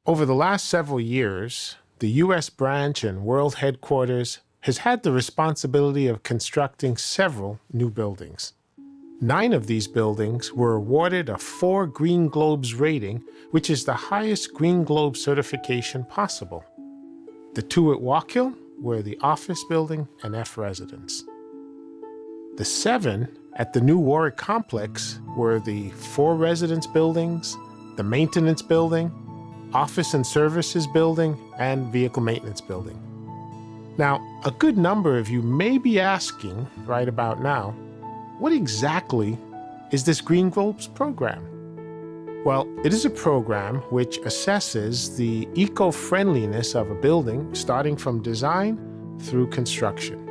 Over the last several years, the U.S. branch and world headquarters has had the responsibility of constructing several new buildings. 9 of these buildings were awarded a 4 Green Globes rating, which is the highest Green Globe certification possible. The 2 at Wallkill were the office building and F residence. The 7 at the new Warwick complex were the 4 residence buildings, the maintenance building, office and services building, and vehicle maintenance building. Now, a good number of you may be asking right about now, what exactly is this Green Globes program? Well, it is a program which assesses the eco-friendliness of a building starting from design through construction.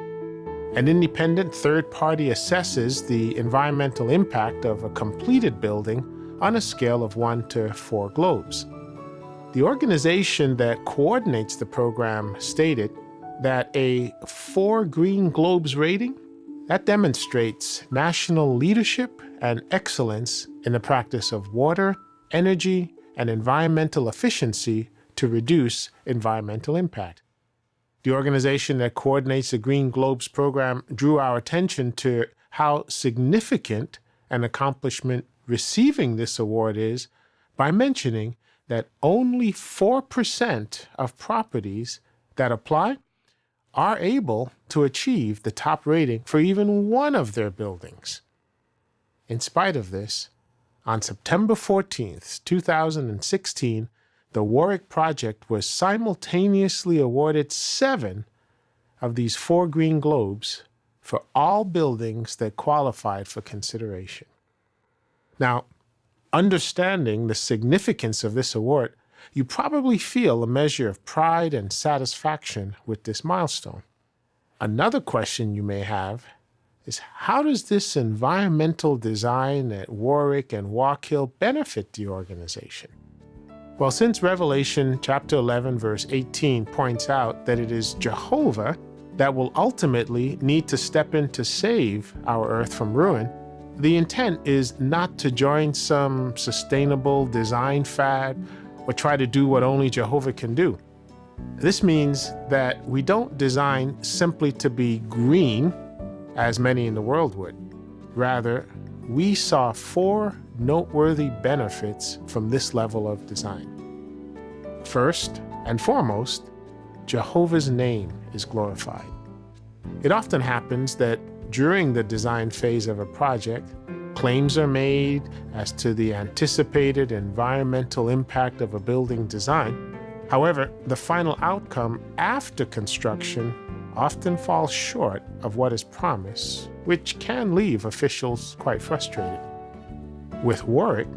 An independent third party assesses the environmental impact of a completed building on a scale of 1 to 4 globes. The organization that coordinates the program stated that a 4 Green Globes rating, that demonstrates national leadership and excellence in the practice of water, energy, and environmental efficiency to reduce environmental impact. The organization that coordinates the Green Globes program drew our attention to how significant an accomplishment receiving this award is by mentioning that only 4% of properties that apply are able to achieve the top rating for even one of their buildings. In spite of this, on September 14th, 2016, the Warwick project was simultaneously awarded 7 of these 4 Green Globes for all buildings that qualified for consideration. Now, understanding the significance of this award, you probably feel a measure of pride and satisfaction with this milestone. Another question you may have is, how does this environmental design at Warwick and Wallkill benefit the organization? Well, since Revelation chapter 11, verse 18 points out that it is Jehovah that will ultimately need to step in to save our earth from ruin, the intent is not to join some sustainable design fad or try to do what only Jehovah can do. This means that we don't design simply to be green, as many in the world would. Rather, we saw 4 noteworthy benefits from this level of design. First and foremost, Jehovah's name is glorified. It often happens that during the design phase of a project, claims are made as to the anticipated environmental impact of a building design. However, the final outcome after construction often falls short of what is promised, which can leave officials quite frustrated. With Warwick,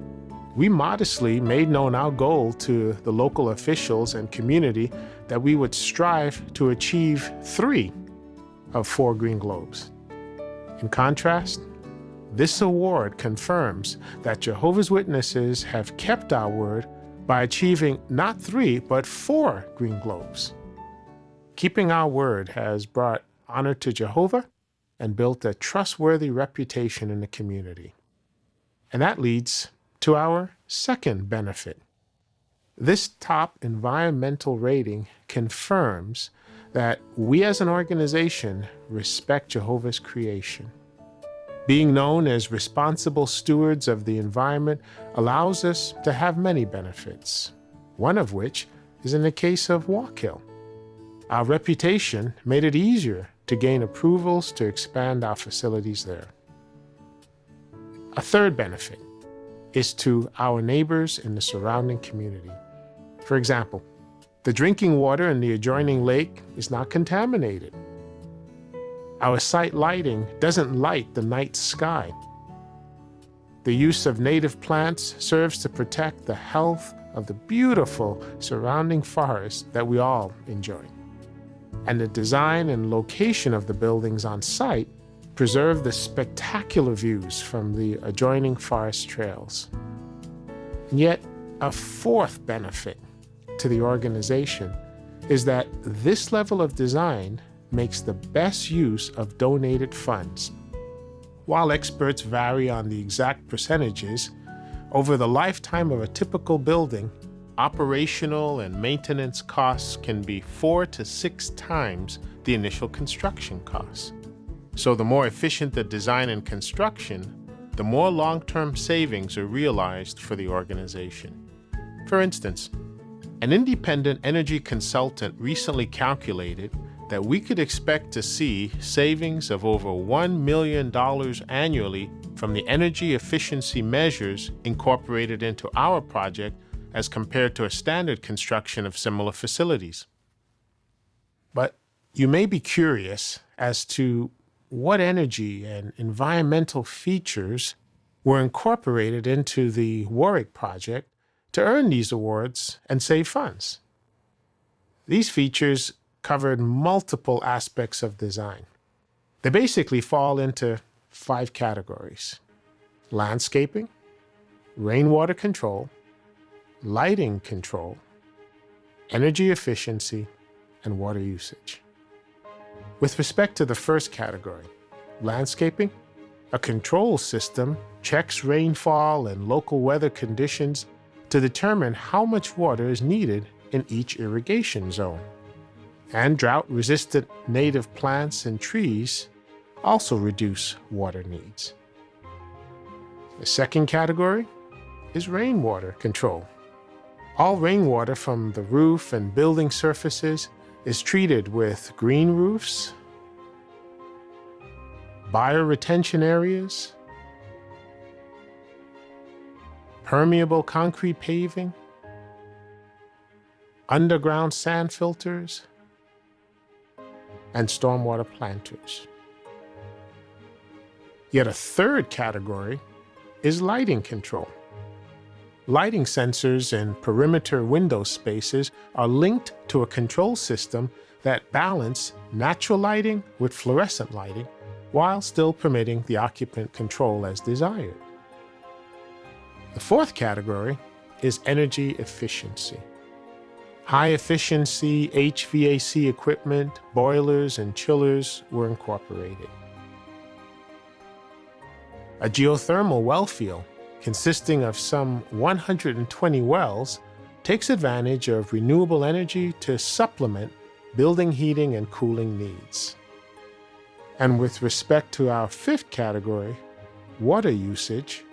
we modestly made known our goal to the local officials and community that we would strive to achieve 3 of 4 Green Globes. In contrast, this award confirms that Jehovah's Witnesses have kept our word by achieving not 3, but 4 Green Globes. Keeping our word has brought honor to Jehovah and built a trustworthy reputation in the community. And that leads to our second benefit. This top environmental rating confirms that we as an organization respect Jehovah's creation. Being known as responsible stewards of the environment allows us to have many benefits, one of which is in the case of Wallkill. Our reputation made it easier to gain approvals to expand our facilities there. A third benefit is to our neighbors in the surrounding community. For example, the drinking water in the adjoining lake is not contaminated. Our site lighting doesn't light the night sky. The use of native plants serves to protect the health of the beautiful surrounding forest that we all enjoy. And the design and location of the buildings on site preserve the spectacular views from the adjoining forest trails. And yet, a fourth benefit to the organization is that this level of design makes the best use of donated funds. While experts vary on the exact percentages, over the lifetime of a typical building, operational and maintenance costs can be 4 to 6 times the initial construction costs. So the more efficient the design and construction, the more long-term savings are realized for the organization. For instance, an independent energy consultant recently calculated that we could expect to see savings of over $1 million annually from the energy efficiency measures incorporated into our project as compared to a standard construction of similar facilities. But you may be curious as to what energy and environmental features were incorporated into the Warwick project to earn these awards and save funds. These features covered multiple aspects of design. They basically fall into 5 categories: landscaping, rainwater control, lighting control, energy efficiency, and water usage. With respect to the first category, landscaping, a control system checks rainfall and local weather conditions to determine how much water is needed in each irrigation zone. And drought-resistant native plants and trees also reduce water needs. The second category is rainwater control. All rainwater from the roof and building surfaces is treated with green roofs, bioretention areas, permeable concrete paving, underground sand filters, and stormwater planters. Yet a third category is lighting control. Lighting sensors in perimeter window spaces are linked to a control system that balance natural lighting with fluorescent lighting while still permitting the occupant control as desired. The fourth category is energy efficiency. High-efficiency HVAC equipment, boilers, and chillers were incorporated. A geothermal well field, consisting of some 120 wells, takes advantage of renewable energy to supplement building heating and cooling needs. And with respect to our fifth category, water usage,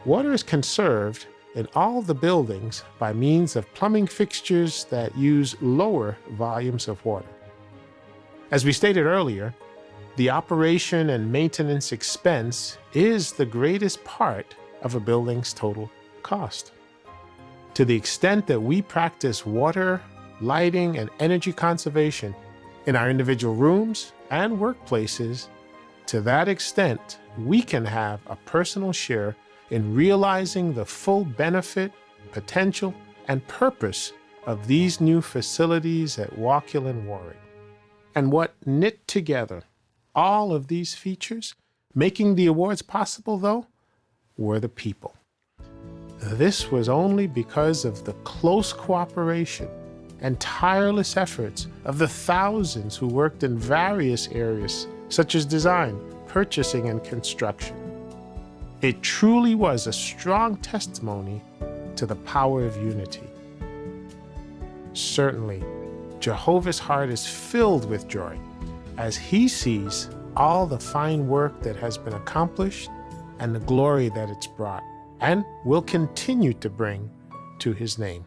water is conserved in all the buildings by means of plumbing fixtures that use lower volumes of water. As we stated earlier, the operation and maintenance expense is the greatest part of a building's total cost. To the extent that we practice water, lighting, and energy conservation in our individual rooms and workplaces, to that extent, we can have a personal share in realizing the full benefit, potential, and purpose of these new facilities at Waukegan Warwick. And what knit together all of these features, making the awards possible, though, were the people. This was only because of the close cooperation and tireless efforts of the thousands who worked in various areas, such as design, purchasing, and construction. It truly was a strong testimony to the power of unity. Certainly, Jehovah's heart is filled with joy as he sees all the fine work that has been accomplished and the glory that it's brought and will continue to bring to his name.